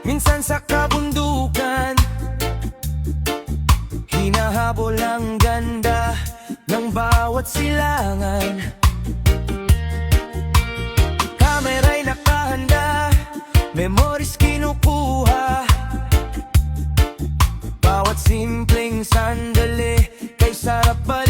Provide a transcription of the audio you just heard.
Minsan sa kabundukan, hinahabol ang ganda ng bawat silangan. Kamera'y nakahanda, memories kinukuha. Bawat simpleng sandali kay sarap balikan.